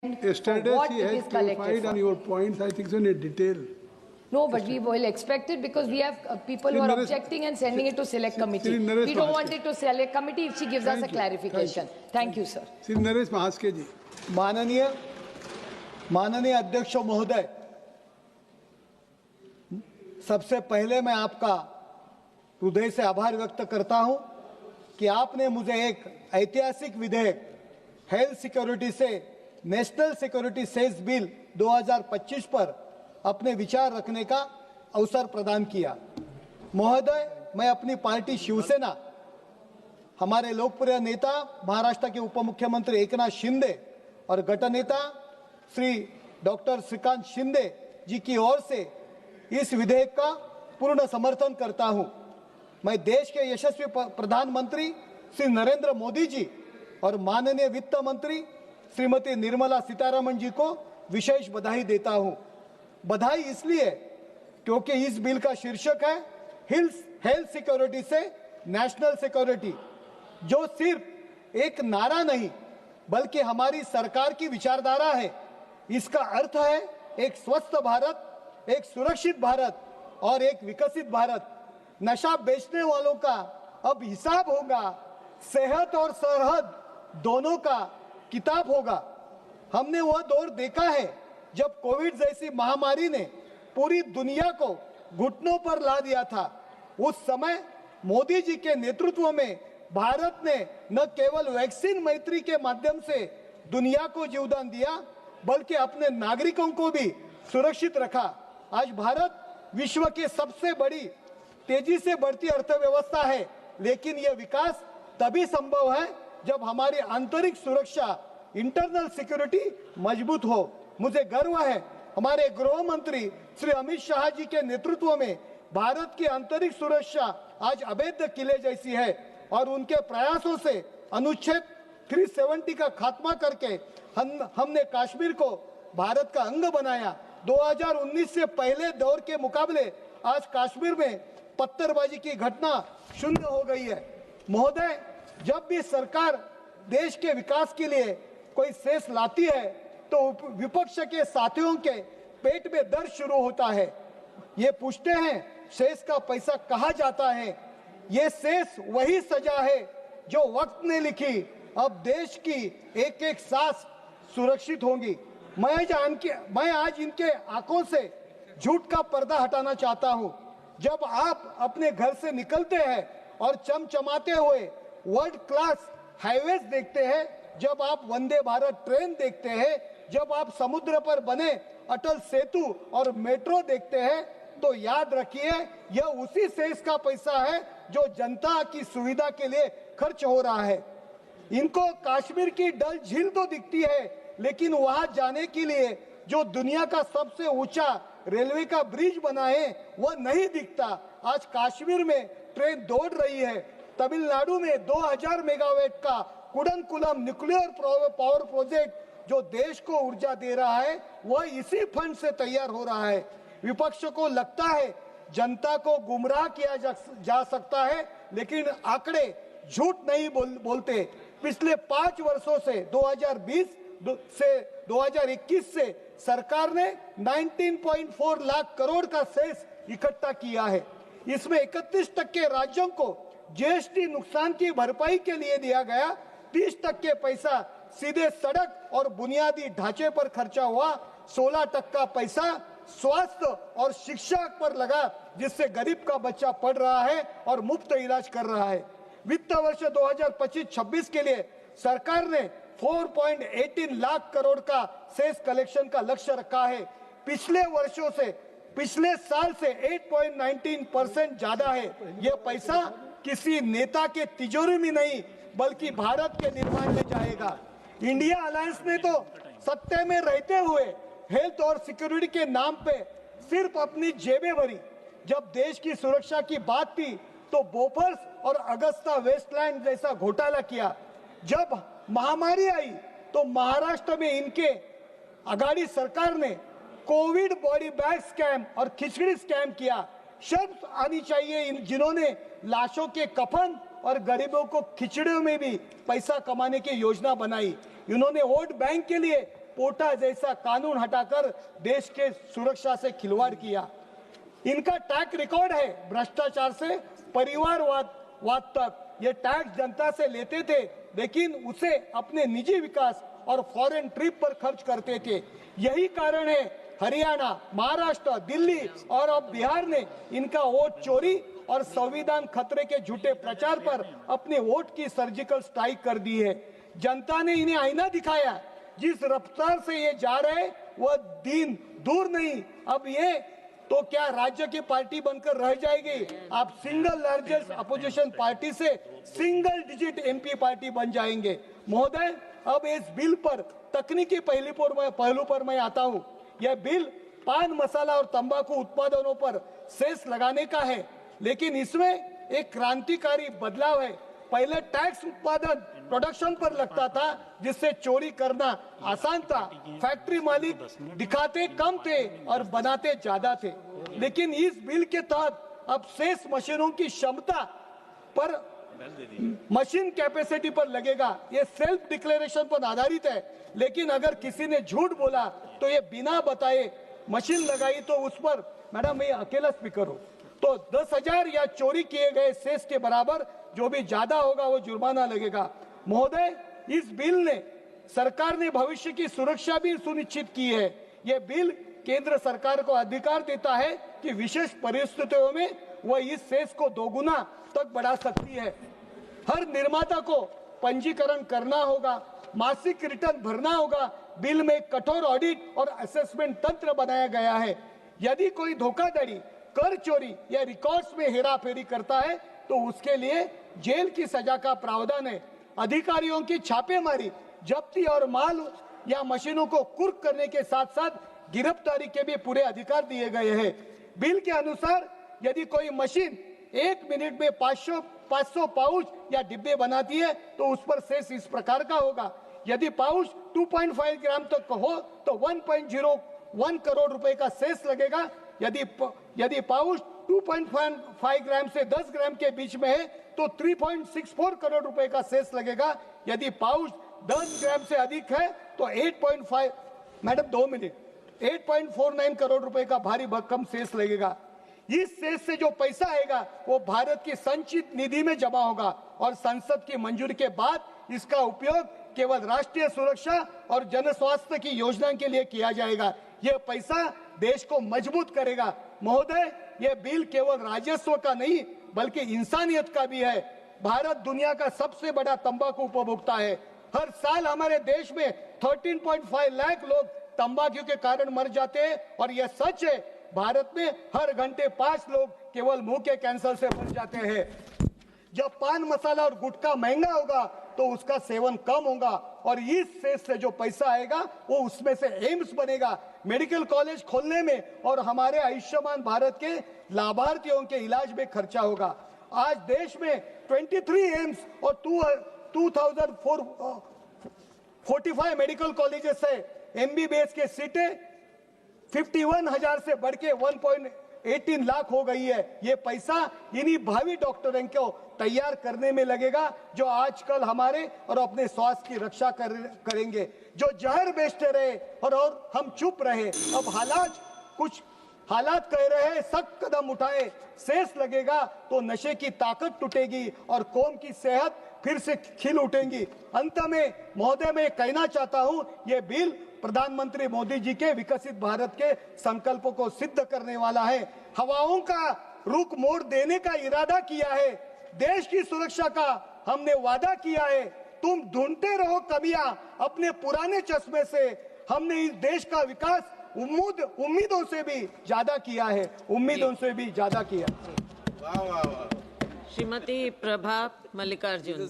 Yesterday what she it has is collected clarified for. on your points, I think so, in detail. No, but we will expect it because we have people who are objecting and sending it to select committee. We don't want it to select committee if she gives us a clarification. Thank you, sir. Shri Naresh महास्के जी। माननीय अध्यक्ष महोदय, सबसे पहले मैं आपका हृदय से आभार व्यक्त करता हूं कि आपने मुझे एक ऐतिहासिक विधेयक हेल्थ सिक्योरिटी से नेशनल सिक्योरिटी सेस बिल 2025 पर अपने विचार रखने का अवसर प्रदान किया। महोदय, मैं अपनी पार्टी शिवसेना, हमारे लोकप्रिय नेता महाराष्ट्र के उप मुख्यमंत्री एकनाथ शिंदे और गटनेता श्री डॉक्टर श्रीकांत शिंदे जी की ओर से इस विधेयक का पूर्ण समर्थन करता हूं। मैं देश के यशस्वी प्रधानमंत्री श्री नरेंद्र मोदी जी और माननीय वित्त मंत्री श्रीमती निर्मला सीतारमण जी को विशेष बधाई देता हूं। बधाई इसलिए क्योंकि इस बिल का शीर्षक है हेल्थ सिक्योरिटी से नेशनल सिक्योरिटी, जो सिर्फ एक नारा नहीं बल्कि हमारी सरकार की विचारधारा है। इसका अर्थ है एक स्वस्थ भारत, एक सुरक्षित भारत और एक विकसित भारत। नशा बेचने वालों का अब हिसाब होगा, सेहत और सरहद दोनों का किताब होगा। हमने वह दौर देखा है जब कोविड जैसी महामारी ने पूरी दुनिया को घुटनों पर ला दिया था। उस समय मोदी जी के नेतृत्व में भारत ने न केवल वैक्सीन मैत्री के माध्यम से दुनिया को जीवदान दिया, बल्कि अपने नागरिकों को भी सुरक्षित रखा। आज भारत विश्व की सबसे बड़ी तेजी से बढ़ती अर्थव्यवस्था है, लेकिन यह विकास तभी संभव है जब हमारी आंतरिक सुरक्षा, इंटरनल सिक्योरिटी मजबूत हो। मुझे गर्व है हमारे गृह मंत्री श्री अमित शाह जी के नेतृत्व में भारत की आंतरिक सुरक्षा आज अभेद्य किले जैसी है और उनके प्रयासों से अनुच्छेद 370 का खात्मा करके हमने कश्मीर को भारत का अंग बनाया। 2019 से पहले दौर के मुकाबले आज कश्मीर में पत्थरबाजी की घटना शून्य हो गई है। महोदय, जब भी सरकार देश के विकास के लिए कोई सेस लाती है तो विपक्ष के साथियों के पेट में दर्द शुरू होता है। ये पूछते हैं सेस का पैसा कहाँ जाता है। ये सेस वही सजा है जो वक्त ने लिखी। अब देश की एक एक सांस सुरक्षित होगी। मैं आज इनके आंखों से झूठ का पर्दा हटाना चाहता हूं। जब आप अपने घर से निकलते हैं और चमचमाते हुए वर्ल्ड क्लास हाईवेज देखते हैं, जब आप वंदे भारत ट्रेन देखते हैं, जब आप समुद्र पर बने अटल सेतु और मेट्रो देखते हैं, तो याद रखिए यह उसी सेस का पैसा है जो जनता की सुविधा के लिए खर्च हो रहा है। इनको कश्मीर की डल झील तो दिखती है, लेकिन वहां जाने के लिए जो दुनिया का सबसे ऊंचा रेलवे का ब्रिज बना है वह नहीं दिखता। आज कश्मीर में ट्रेन दौड़ रही है। तमिलनाडु में 2000 मेगावाट का कुडनकुलम न्यूक्लियर पावर प्रोजेक्ट जो देश को ऊर्जा दे रहा है वह इसी फंड से तैयार हो रहा है। विपक्ष को लगता है जनता को गुमराह किया जा सकता है, लेकिन आंकड़े झूठ नहीं बोलते। पिछले 5 वर्षों से 2020 से 2021 से सरकार ने 19.4 लाख करोड़ का सेस इकट्ठा किया है। इसमें 31% राज्यों को जीएसटी नुकसान की भरपाई के लिए दिया गया, 30% पैसा सीधे सड़क और बुनियादी ढांचे पर खर्चा हुआ, 16% पैसा स्वास्थ्य और शिक्षा पर लगा, जिससे गरीब का बच्चा पढ़ रहा है और मुफ्त इलाज कर रहा है। वित्त वर्ष 2025-26 के लिए सरकार ने 4.18 लाख करोड़ का सेस कलेक्शन का लक्ष्य रखा है। पिछले साल से 8.19% ज्यादा है। यह पैसा किसी नेता के तिजोरी में नहीं बल्कि भारत के निर्माण में जाएगा। इंडिया अलायंस ने तो सत्ते में रहते हुए हेल्थ और सिक्योरिटी के नाम पे सिर्फ अपनी जेबें भरी। जब देश की सुरक्षा की बात थी तो बोफर्स और अगस्ता वेस्टलैंड जैसा घोटाला किया। जब महामारी आई तो महाराष्ट्र में इनके अगाड़ी सरकार ने कोविड बॉडी बैग स्कैम और खिचड़ी स्कैम किया। शर्म आनी चाहिए जिन्होंने लाशों के कफन और गरीबों को खिचड़ियों में भी पैसा कमाने की योजना बनाई। इन्होंने वोट बैंक के लिए पोटा जैसा कानून हटाकर देश के सुरक्षा से खिलवाड़ किया। इनका ट्रैक रिकॉर्ड है भ्रष्टाचार से परिवारवाद तक। ये टैक्स जनता से लेते थे, लेकिन उसे अपने निजी विकास और फॉरेन ट्रिप पर खर्च करते थे। यही कारण है हरियाणा, महाराष्ट्र, दिल्ली और अब बिहार ने इनका वोट चोरी और संविधान खतरे के झूठे प्रचार पर अपने वोट की सर्जिकल स्ट्राइक कर दी है। जनता ने इन्हें आईना दिखाया। जिस रफ्तार से ये जा रहे वह दिन दूर नहीं, अब ये तो क्या राज्य की पार्टी बनकर रह जाएगी। आप सिंगल लार्जेस्ट अपोजिशन पार्टी से सिंगल डिजिट एमपी पार्टी बन जाएंगे। महोदय, अब इस बिल पर तकनीकी पहलू पर मैं आता हूं। यह बिल पान मसाला और तंबाकू उत्पादनों पर सेस लगाने का है, लेकिन इसमें एक क्रांतिकारी बदलाव है। पहले टैक्स उत्पादन प्रोडक्शन पर लगता था, जिससे चोरी करना आसान था। फैक्ट्री मालिक दिखाते कम थे और बनाते ज्यादा थे, लेकिन इस बिल के तहत अब सेस मशीनों की क्षमता पर, मशीन कैपेसिटी पर लगेगा। ये सेल्फ डिक्लेरेशन पर आधारित है, लेकिन अगर किसी ने झूठ बोला तो ये बिना बताए मशीन लगाई तो उस पर, मैडम मैं अकेला स्पीकर हूं, तो 10,000 या चोरी किए गए सेस के बराबर जो भी ज्यादा होगा वो जुर्माना लगेगा। महोदय, इस बिल ने सरकार ने भविष्य की सुरक्षा भी सुनिश्चित की है। यह बिल केंद्र सरकार को अधिकार देता है कि विशेष परिस्थितियों में वह इस सेस को दोगुना तक बढ़ा सकती है। हर निर्माता को पंजीकरण करना होगा, मासिक रिटर्न भरना होगा। बिल में कठोर ऑडिट और असेसमेंट तंत्र बनाया गया है। यदि कोई धोखाधड़ी, कर चोरी या रिकॉर्ड्स में हेराफेरी करता है तो उसके लिए जेल की सजा का प्रावधान है। अधिकारियों की छापेमारी, जब्ती और माल या मशीनों को कुर्क करने के साथ साथ गिरफ्तारी के भी पूरे अधिकार दिए गए हैं। बिल के अनुसार यदि कोई मशीन 1 मिनट में 500 पाउच या डिब्बे बनाती है तो उस पर सेस इस प्रकार का होगा। यदि पाउच 2.5 ग्राम तक हो तो 1.01 करोड़ रुपए का सेस लगेगा। यदि पाउच 2.5 ग्राम से 10 ग्राम के बीच में है तो 3.64 करोड़ रुपए का सेस लगेगा। यदि पाउच 10 ग्राम से अधिक है तो 8.5, मैडम 2 मिनट, 8.49 करोड़ रुपए का भारी भरकम सेस लगेगा। इस सेस से जो पैसा आएगा वो भारत की संचित निधि में जमा होगा और संसद की मंजूरी के बाद इसका उपयोग केवल राष्ट्रीय सुरक्षा और जन स्वास्थ्य की योजना के लिए किया जाएगा। यह पैसा देश को मजबूत करेगा। महोदय, यह बिल केवल राजस्व का नहीं बल्कि इंसानियत का भी है। भारत दुनिया का सबसे बड़ा तंबाकू उपभोक्ता है। हर साल हमारे देश में 13.5 लाख लोग तंबाकू के कारण मर जाते हैं और यह सच है। भारत में हर घंटे 5 लोग केवल मुंह के कैंसर से मर जाते हैं। जब पान मसाला और गुटखा महंगा होगा तो उसका सेवन कम होगा और इस सेस से जो पैसा आएगा वो उसमें से एम्स बनेगा, मेडिकल कॉलेज खोलने में और हमारे आयुष्मान भारत के लाभार्थियों के इलाज में खर्चा होगा। आज देश में 23 एम्स और 2045 मेडिकल कॉलेजेस है। MBBS के सीटें 51,000 से बढ़ के 1.18 लाख हो गई है। ये पैसा इन्हीं भावी डॉक्टरों को तैयार करने में लगेगा जो आजकल हमारे और अपने स्वास्थ्य की रक्षा करेंगे। जो जहर बेचते रहे और हम चुप रहे, अब हालात कह रहे हैं सख्त कदम उठाए, सेस लगेगा तो नशे की ताकत टूटेगी और कौम की सेहत फिर से खिल उठेंगी। अंत में महोदय मैं कहना चाहता हूं, ये बिल प्रधानमंत्री मोदी जी के विकसित भारत के संकल्पों को सिद्ध करने वाला है। हवाओं का रुख मोड़ देने का इरादा किया है। देश की सुरक्षा का हमने वादा किया है। तुम ढूंढते रहो कमियां अपने पुराने चश्मे से। हमने इस देश का विकास उम्मीदों से भी ज्यादा किया है, उम्मीदों से भी ज्यादा किया। श्रीमती प्रभा मल्लिकार्जुन।